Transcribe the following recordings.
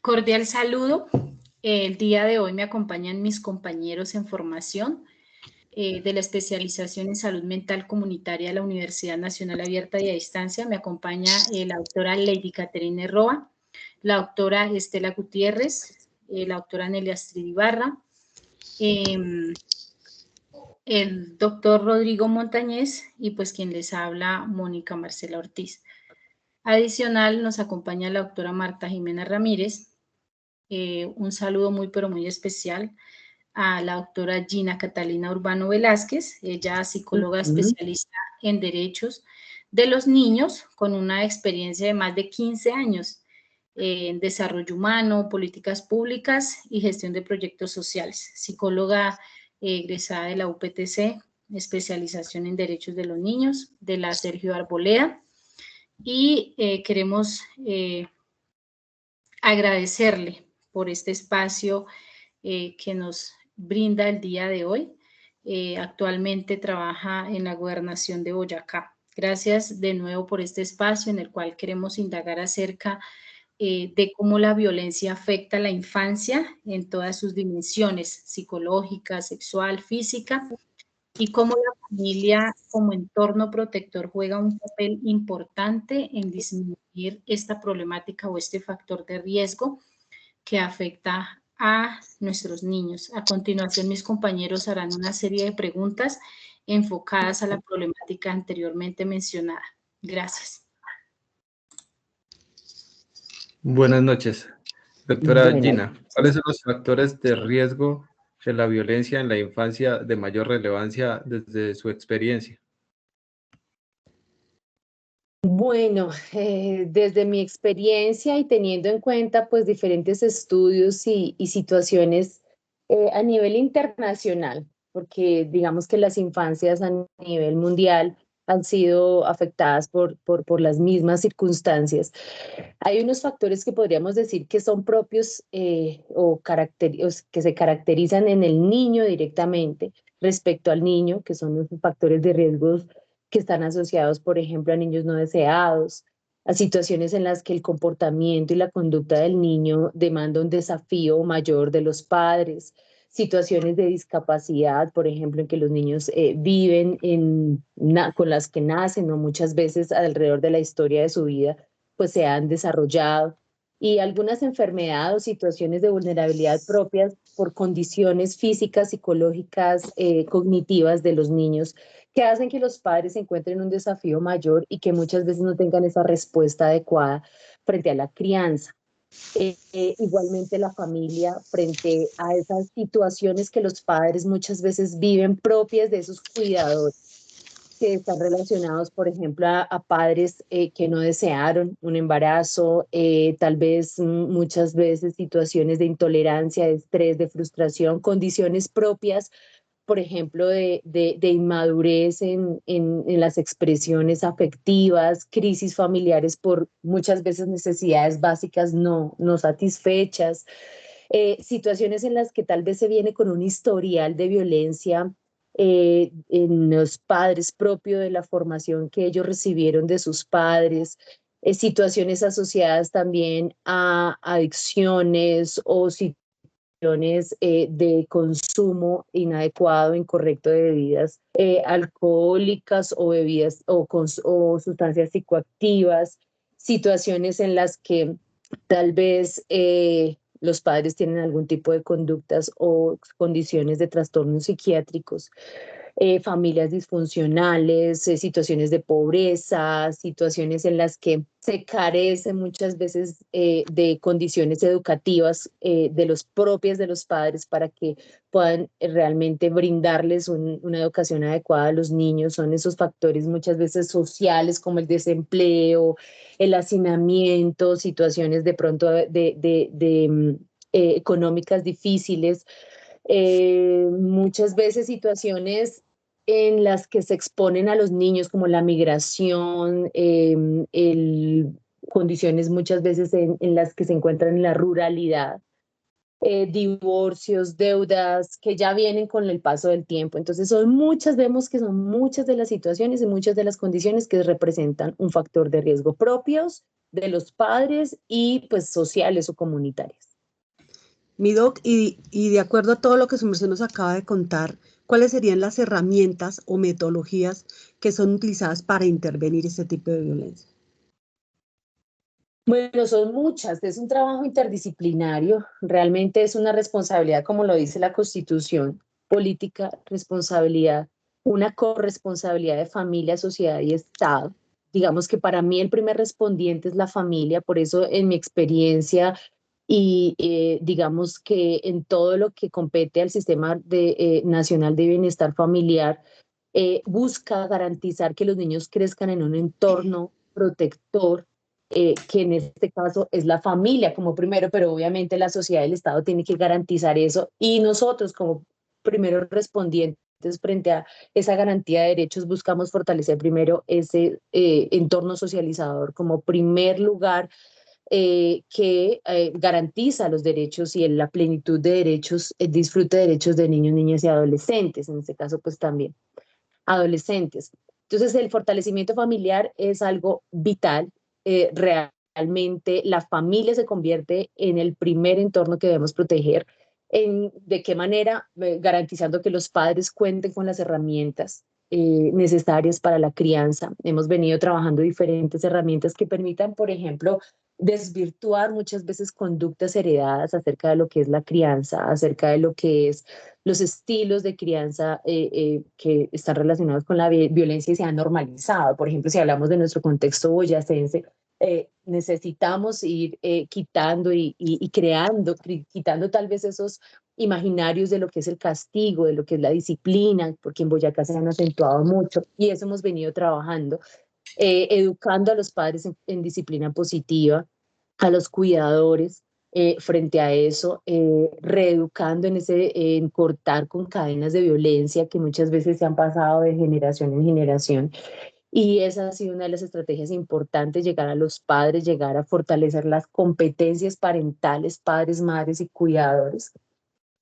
Cordial saludo. El día de hoy me acompañan mis compañeros en formación de la especialización en salud mental comunitaria de la Universidad Nacional Abierta y a Distancia. Me acompaña la doctora Lady Caterine Roa, la doctora Estela Gutiérrez, la doctora Nelia Astrid Ibarra, el doctor Rodrigo Montañez y pues quien les habla, Mónica Marcela Ortiz. Adicional nos acompaña la doctora Marta Jimena Ramírez. Un saludo muy pero muy especial a la doctora Gina Catalina Urbano Velázquez, ella psicóloga especialista en derechos de los niños con una experiencia de más de 15 años en desarrollo humano, políticas públicas y gestión de proyectos sociales, psicóloga egresada de la UPTC, especialización en derechos de los niños, de la Sergio Arboleda, y queremos agradecerle por este espacio que nos brinda el día de hoy. Actualmente trabaja en la Gobernación de Boyacá. Gracias de nuevo por este espacio en el cual queremos indagar acerca de cómo la violencia afecta a la infancia en todas sus dimensiones, psicológica, sexual, física, y cómo la familia como entorno protector juega un papel importante en disminuir esta problemática o este factor de riesgo que afecta a nuestros niños. A continuación, mis compañeros harán una serie de preguntas enfocadas a la problemática anteriormente mencionada. Gracias. Buenas noches. Doctora Gina, ¿cuáles son los factores de riesgo de la violencia en la infancia de mayor relevancia desde su experiencia? Bueno, desde mi experiencia y teniendo en cuenta pues diferentes estudios y situaciones a nivel internacional, porque digamos que las infancias a nivel mundial han sido afectadas por las mismas circunstancias. Hay unos factores que podríamos decir que son propios o que se caracterizan en el niño directamente respecto al niño, que son los factores de riesgos que están asociados, por ejemplo, a niños no deseados, a situaciones en las que el comportamiento y la conducta del niño demanda un desafío mayor de los padres, situaciones de discapacidad, por ejemplo, en que los niños viven con las que nacen o muchas veces alrededor de la historia de su vida, pues se han desarrollado, y algunas enfermedades o situaciones de vulnerabilidad propias por condiciones físicas, psicológicas, cognitivas de los niños, que hacen que los padres encuentren un desafío mayor y que muchas veces no tengan esa respuesta adecuada frente a la crianza. Igualmente la familia frente a esas situaciones que los padres muchas veces viven propias de esos cuidadores que están relacionados, por ejemplo, a padres que no desearon un embarazo, tal vez muchas veces situaciones de intolerancia, de estrés, de frustración, condiciones propias, por ejemplo, de inmadurez en las expresiones afectivas, crisis familiares por muchas veces necesidades básicas no satisfechas, situaciones en las que tal vez se viene con un historial de violencia en los padres propio de la formación que ellos recibieron de sus padres, situaciones asociadas también a adicciones o situaciones de consumo inadecuado, incorrecto de bebidas alcohólicas o bebidas o sustancias psicoactivas, situaciones en las que tal vez los padres tienen algún tipo de conductas o condiciones de trastornos psiquiátricos, familias disfuncionales, situaciones de pobreza, situaciones en las que se carece muchas veces de condiciones educativas propias de los padres para que puedan realmente brindarles una educación adecuada a los niños. Son esos factores muchas veces sociales como el desempleo, el hacinamiento, situaciones de pronto económicas difíciles, muchas veces situaciones en las que se exponen a los niños como la migración, condiciones muchas veces en las que se encuentran en la ruralidad, divorcios, deudas que ya vienen con el paso del tiempo. Entonces vemos que son muchas de las situaciones y muchas de las condiciones que representan un factor de riesgo propios de los padres y pues sociales o comunitarias. Mi doc, y de acuerdo a todo lo que su merced nos acaba de contar, ¿cuáles serían las herramientas o metodologías que son utilizadas para intervenir este tipo de violencia? Bueno, son muchas, es un trabajo interdisciplinario, realmente es una responsabilidad, como lo dice la Constitución, política, responsabilidad, una corresponsabilidad de familia, sociedad y Estado. Digamos que para mí el primer respondiente es la familia, por eso en mi experiencia y digamos que en todo lo que compete al Sistema Nacional de Bienestar Familiar, busca garantizar que los niños crezcan en un entorno protector, que en este caso es la familia como primero, pero obviamente la sociedad y el Estado tiene que garantizar eso, y nosotros como primeros respondientes frente a esa garantía de derechos buscamos fortalecer primero ese entorno socializador como primer lugar que garantiza los derechos y la plenitud de derechos, el disfrute de derechos de niños, niñas y adolescentes, en este caso pues también adolescentes. Entonces, el fortalecimiento familiar es algo vital. Realmente la familia se convierte en el primer entorno que debemos proteger. ¿De qué manera? Garantizando que los padres cuenten con las herramientas necesarias para la crianza. Hemos venido trabajando diferentes herramientas que permitan, por ejemplo, desvirtuar muchas veces conductas heredadas acerca de lo que es la crianza, acerca de lo que es los estilos de crianza que están relacionados con la violencia y se han normalizado. Por ejemplo, si hablamos de nuestro contexto boyacense, necesitamos ir quitando y creando, quitando tal vez esos imaginarios de lo que es el castigo, de lo que es la disciplina, porque en Boyacá se han acentuado mucho y eso hemos venido trabajando, educando a los padres en disciplina positiva, a los cuidadores, frente a eso, reeducando en cortar con cadenas de violencia que muchas veces se han pasado de generación en generación. Y esa ha sido una de las estrategias importantes, llegar a los padres, llegar a fortalecer las competencias parentales, padres, madres y cuidadores.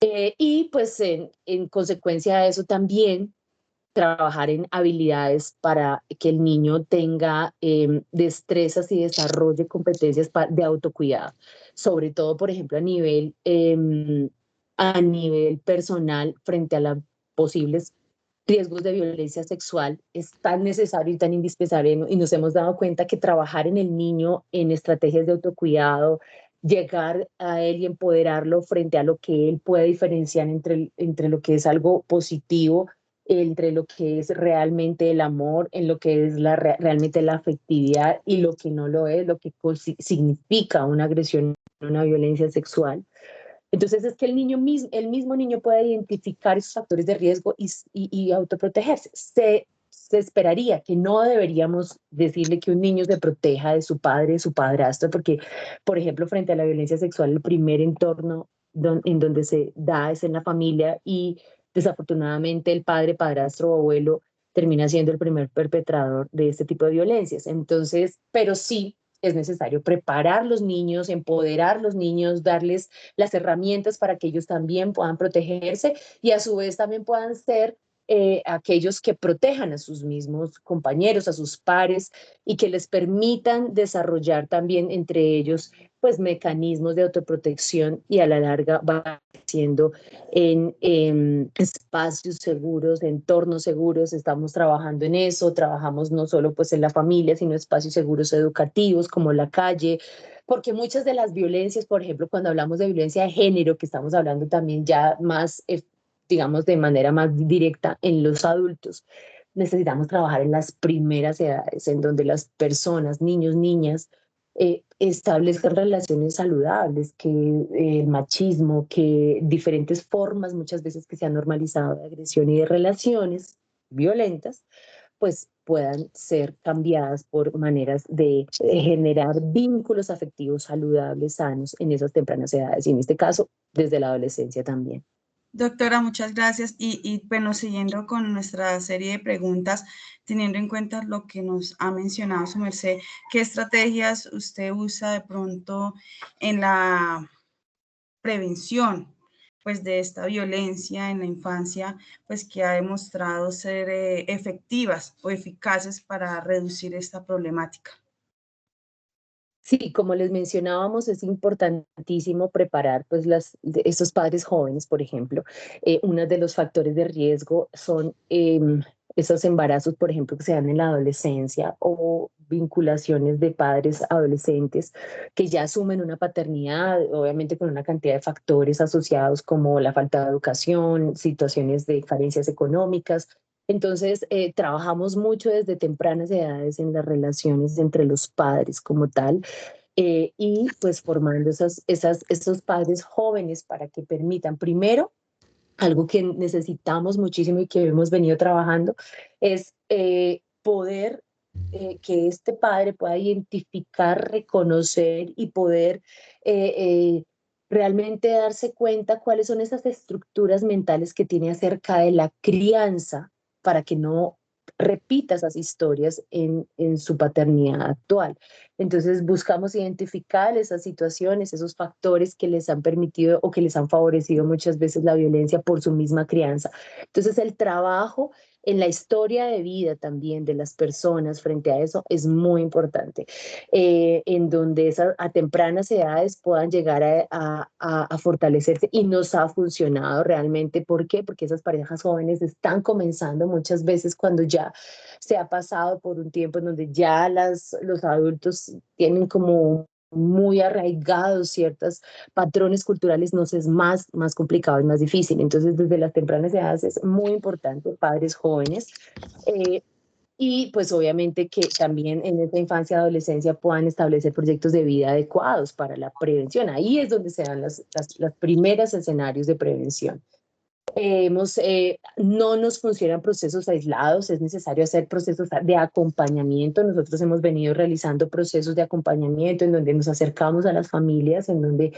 Y pues en consecuencia de eso también trabajar en habilidades para que el niño tenga destrezas y desarrolle competencias de autocuidado, sobre todo, por ejemplo, a nivel personal frente a los posibles riesgos de violencia sexual. Es tan necesario y tan indispensable, ¿no? Y nos hemos dado cuenta que trabajar en el niño en estrategias de autocuidado, llegar a él y empoderarlo frente a lo que él puede diferenciar entre lo que es algo positivo, entre lo que es realmente el amor, en lo que es realmente la afectividad y lo que no lo es, lo que significa una agresión, una violencia sexual. Entonces es que el mismo niño puede identificar esos factores de riesgo y autoprotegerse. Se esperaría que no deberíamos decirle que un niño se proteja de su padre, de su padrastro, porque, por ejemplo, frente a la violencia sexual, el primer entorno en donde se da es en la familia y desafortunadamente el padre, padrastro o abuelo termina siendo el primer perpetrador de este tipo de violencias. Entonces, pero sí es necesario preparar los niños, empoderar los niños, darles las herramientas para que ellos también puedan protegerse y a su vez también puedan ser aquellos que protejan a sus mismos compañeros, a sus pares y que les permitan desarrollar también entre ellos pues mecanismos de autoprotección y a la larga va siendo en espacios seguros, entornos seguros. Estamos trabajando en eso, trabajamos no solo pues en la familia, sino espacios seguros educativos como la calle, porque muchas de las violencias, por ejemplo, cuando hablamos de violencia de género, que estamos hablando también ya más, digamos, de manera más directa en los adultos, necesitamos trabajar en las primeras edades, en donde las personas, niños, niñas, establezcan relaciones saludables, que el machismo, que diferentes formas muchas veces que se han normalizado de agresión y de relaciones violentas, pues puedan ser cambiadas por maneras de generar vínculos afectivos saludables, sanos en esas tempranas edades y en este caso desde la adolescencia también. Doctora, muchas gracias. Y bueno, siguiendo con nuestra serie de preguntas, teniendo en cuenta lo que nos ha mencionado su merced, ¿qué estrategias usted usa de pronto en la prevención pues de esta violencia en la infancia, pues que ha demostrado ser efectivas o eficaces para reducir esta problemática? Sí, como les mencionábamos, es importantísimo preparar pues estos padres jóvenes, por ejemplo. Uno de los factores de riesgo son esos embarazos, por ejemplo, que se dan en la adolescencia o vinculaciones de padres adolescentes que ya asumen una paternidad, obviamente con una cantidad de factores asociados como la falta de educación, situaciones de carencias económicas. Entonces, trabajamos mucho desde tempranas edades en las relaciones entre los padres como tal, y pues formando esos padres jóvenes para que permitan, primero, algo que necesitamos muchísimo y que hemos venido trabajando, es poder que este padre pueda identificar, reconocer y poder eh, eh, realmente darse cuenta cuáles son esas estructuras mentales que tiene acerca de la crianza para que no repita esas historias en su paternidad actual. Entonces buscamos identificar esas situaciones, esos factores que les han permitido o que les han favorecido muchas veces la violencia por su misma crianza. Entonces el trabajo en la historia de vida también de las personas frente a eso es muy importante, en donde a tempranas edades puedan llegar a fortalecerse y nos ha funcionado realmente. ¿Por qué? Porque esas parejas jóvenes están comenzando muchas veces cuando ya se ha pasado por un tiempo en donde ya los adultos tienen como muy arraigados ciertos patrones culturales, nos es más complicado y más difícil. Entonces, desde las tempranas edades es muy importante, padres jóvenes, eh, y pues obviamente que también en esa infancia y adolescencia puedan establecer proyectos de vida adecuados para la prevención. Ahí es donde se dan las primeros escenarios de prevención. No nos funcionan procesos aislados, es necesario hacer procesos de acompañamiento. Nosotros hemos venido realizando procesos de acompañamiento en donde nos acercamos a las familias, en donde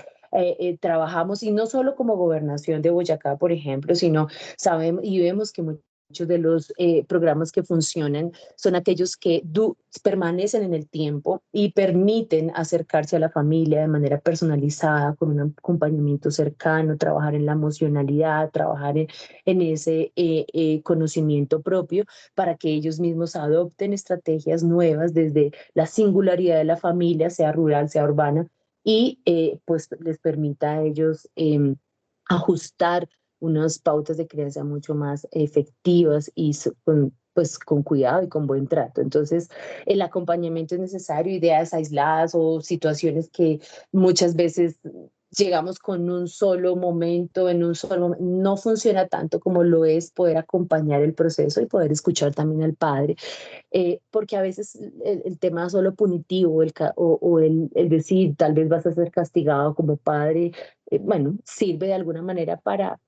trabajamos, y no solo como Gobernación de Boyacá, por ejemplo, sino sabemos y vemos que muchos de los programas que funcionan son aquellos que permanecen en el tiempo y permiten acercarse a la familia de manera personalizada, con un acompañamiento cercano, trabajar en la emocionalidad, trabajar en ese conocimiento propio para que ellos mismos adopten estrategias nuevas desde la singularidad de la familia, sea rural, sea urbana, y pues les permita a ellos ajustar unas pautas de crianza mucho más efectivas y pues con cuidado y con buen trato. Entonces, el acompañamiento es necesario, ideas aisladas o situaciones que muchas veces llegamos con un solo momento, no funciona tanto como lo es poder acompañar el proceso y poder escuchar también al padre, porque a veces el tema solo punitivo o el decir tal vez vas a ser castigado como padre, bueno, sirve de alguna manera para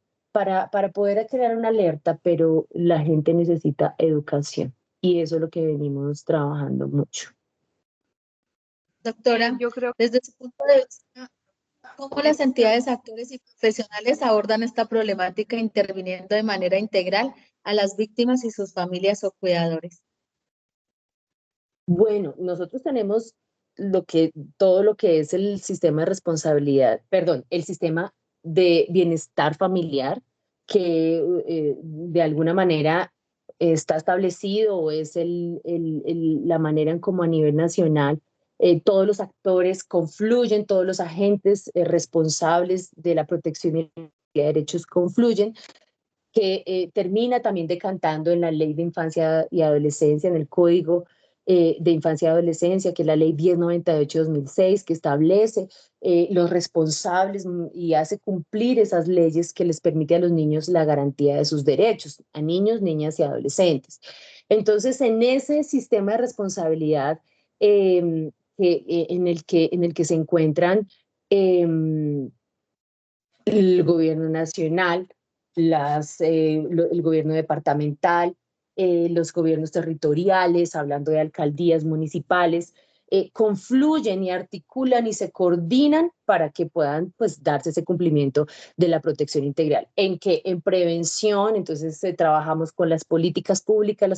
poder crear una alerta, pero la gente necesita educación y eso es lo que venimos trabajando mucho. Doctora, Yo creo desde su punto de vista, ¿cómo las entidades, actores y profesionales abordan esta problemática interviniendo de manera integral a las víctimas y sus familias o cuidadores? Bueno, nosotros tenemos todo lo que es el sistema de responsabilidad, perdón, el sistema de bienestar familiar que de alguna manera está establecido o es la manera en cómo a nivel nacional todos los actores confluyen, todos los agentes responsables de la protección y de derechos confluyen, que termina también decantando en la Ley de Infancia y Adolescencia, en el Código de Infancia y Adolescencia, que es la Ley 1098/2006, que establece los responsables y hace cumplir esas leyes que les permite a los niños la garantía de sus derechos, a niños, niñas y adolescentes. Entonces, en ese sistema de responsabilidad en el que se encuentran el gobierno nacional, el gobierno departamental, los gobiernos territoriales, hablando de alcaldías municipales, confluyen y articulan y se coordinan para que puedan pues darse ese cumplimiento de la protección integral. En prevención, entonces trabajamos con las políticas públicas,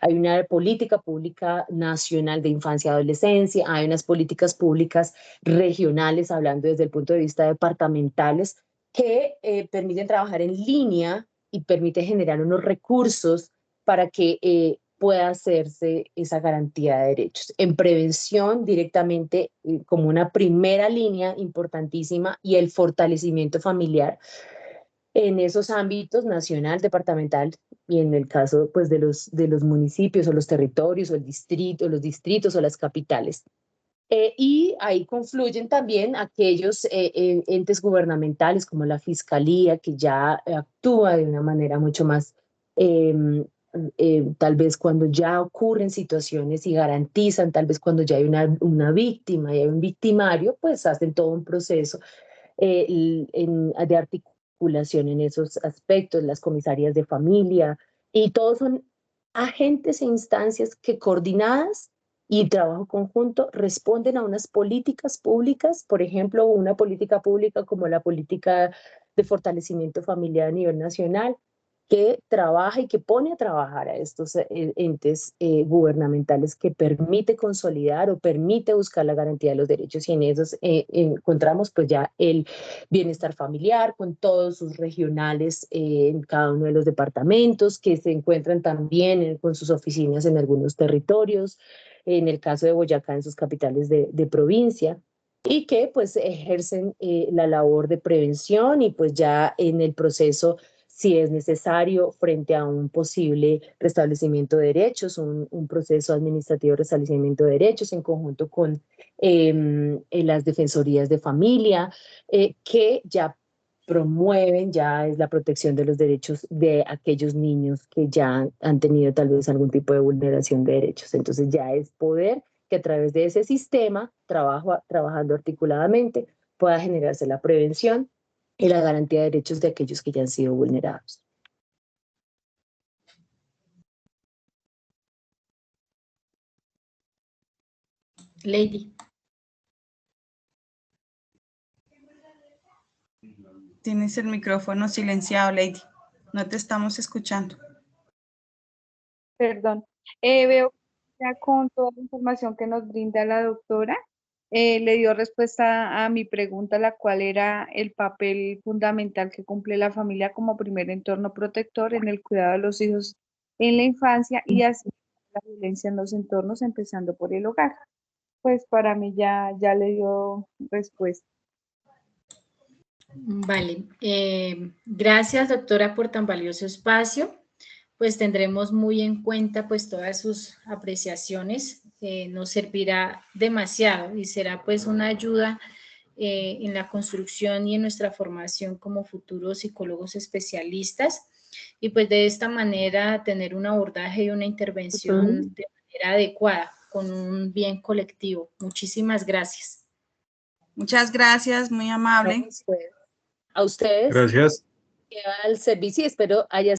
hay una política pública nacional de infancia y adolescencia, hay unas políticas públicas regionales, hablando desde el punto de vista departamentales, que permiten trabajar en línea y permite generar unos recursos para que pueda hacerse esa garantía de derechos. En prevención directamente como una primera línea importantísima, y el fortalecimiento familiar en esos ámbitos nacional, departamental, y en el caso pues de los municipios o los territorios o el distrito, los distritos o las capitales. Y ahí confluyen también aquellos entes gubernamentales como la Fiscalía, que ya actúa de una manera mucho más, tal vez cuando ya ocurren situaciones y garantizan, tal vez cuando ya hay una víctima y hay un victimario, pues hacen todo un proceso de articulación en esos aspectos, las comisarías de familia, y todos son agentes e instancias que coordinadas y trabajo conjunto responden a unas políticas públicas, por ejemplo, una política pública como la política de fortalecimiento familiar a nivel nacional, que trabaja y que pone a trabajar a estos entes gubernamentales, que permite consolidar o permite buscar la garantía de los derechos, y en esos encontramos pues ya el bienestar familiar con todos sus regionales en cada uno de los departamentos, que se encuentran también con sus oficinas en algunos territorios, en el caso de Boyacá en sus capitales de provincia, y que pues ejercen la labor de prevención, y pues ya en el proceso, si es necesario, frente a un posible restablecimiento de derechos, un proceso administrativo de restablecimiento de derechos en conjunto con las defensorías de familia, que ya promueven, ya es la protección de los derechos de aquellos niños que ya han tenido tal vez algún tipo de vulneración de derechos. Entonces ya es poder que a través de ese sistema, trabajando articuladamente, pueda generarse la prevención y la garantía de derechos de aquellos que ya han sido vulnerados. Lady. Tienes el micrófono silenciado, Lady. No te estamos escuchando. Perdón. Veo que ya con toda la información que nos brinda la doctora, le dio respuesta a mi pregunta, la cual era el papel fundamental que cumple la familia como primer entorno protector en el cuidado de los hijos en la infancia, y así la violencia en los entornos, empezando por el hogar. Pues para mí ya le dio respuesta. Vale, gracias doctora por tan valioso espacio. Pues tendremos muy en cuenta pues todas sus apreciaciones, nos servirá demasiado y será pues una ayuda en la construcción y en nuestra formación como futuros psicólogos especialistas, y pues de esta manera tener un abordaje y una intervención de manera adecuada con un bien colectivo. Muchísimas gracias. Muchas gracias, muy amable. A ustedes. Gracias. Queda al servicio y espero haya